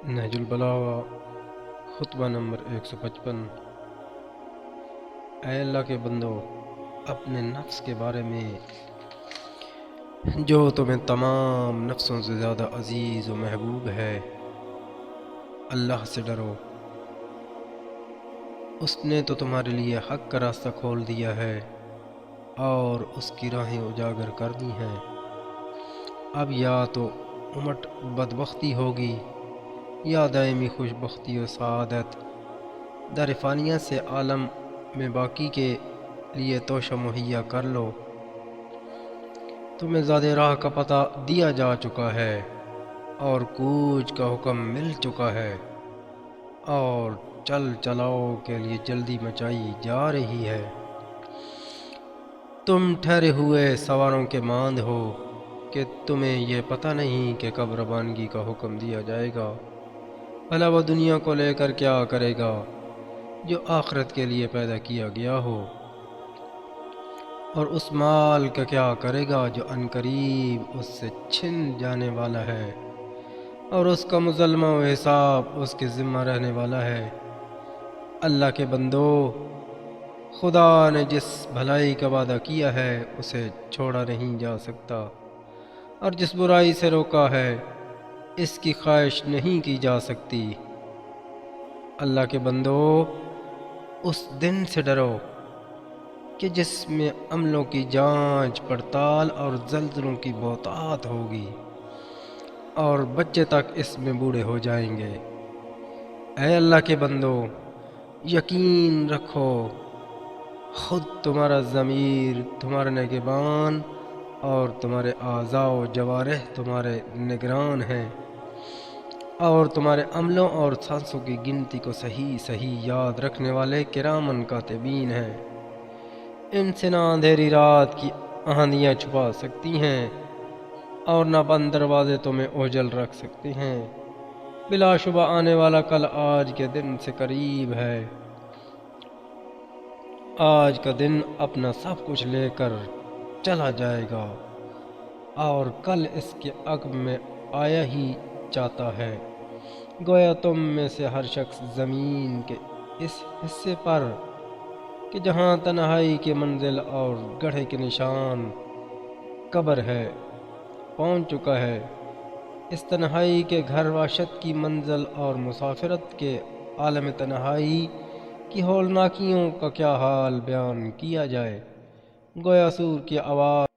نہج البلاغہ خطبہ نمبر 155۔ اے اللہ کے بندو، اپنے نفس کے بارے میں جو تمہیں تمام نفسوں سے زیادہ عزیز و محبوب ہے، اللہ سے ڈرو۔ اس نے تو تمہارے لیے حق کا راستہ کھول دیا ہے اور اس کی راہیں اجاگر کر دی ہیں۔ اب یا تو امٹ بدبختی ہوگی یا دائمی خوش بختی و سعادت۔ در فانیہ سے عالم میں باقی کے لیے توشہ مہیا کر لو۔ تمہیں زیادہ راہ کا پتہ دیا جا چکا ہے اور کوچ کا حکم مل چکا ہے، اور چل چلاؤ کے لیے جلدی مچائی جا رہی ہے۔ تم ٹھہرے ہوئے سواروں کے ماند ہو کہ تمہیں یہ پتہ نہیں کہ کب روانگی کا حکم دیا جائے گا۔ بھلا وہ دنیا کو لے کر کیا کرے گا جو آخرت کے لیے پیدا کیا گیا ہو، اور اس مال کا کیا کرے گا جو عنقریب اس سے چھن جانے والا ہے، اور اس کا مظلمہ و حساب اس کے ذمہ رہنے والا ہے۔ اللہ کے بندو، خدا نے جس بھلائی کا وعدہ کیا ہے اسے چھوڑا نہیں جا سکتا، اور جس برائی سے روکا ہے اس کی خواہش نہیں کی جا سکتی۔ اللہ کے بندو، اس دن سے ڈرو کہ جس میں عملوں کی جانچ پڑتال اور زلزلوں کی بہتات ہوگی، اور بچے تک اس میں بوڑھے ہو جائیں گے۔ اے اللہ کے بندو، یقین رکھو خود تمہارا ضمیر تمہارا نگہبان اور تمہارے اعضاء و جوارح تمہارے نگران ہیں، اور تمہارے عملوں اور سانسوں کی گنتی کو صحیح صحیح یاد رکھنے والے کرامن کاتبین ہیں۔ ان سے نہ اندھیری رات کی آندیاں چھپا سکتی ہیں اور نہ بند دروازے تمہیں اوجھل رکھ سکتے ہیں۔ بلا شبہ آنے والا کل آج کے دن سے قریب ہے۔ آج کا دن اپنا سب کچھ لے کر چلا جائے گا، اور کل اس کے عقب میں آیا ہی چاہتا ہے۔ گویا تم میں سے ہر شخص زمین کے اس حصے پر کہ جہاں تنہائی کی منزل اور گڑھے کے نشان قبر ہے پہنچ چکا ہے۔ اس تنہائی کے گھر وحشت کی منزل اور مسافرت کے عالم تنہائی کی ہولناکیوں کا کیا حال بیان کیا جائے۔ گویا سور کی آواز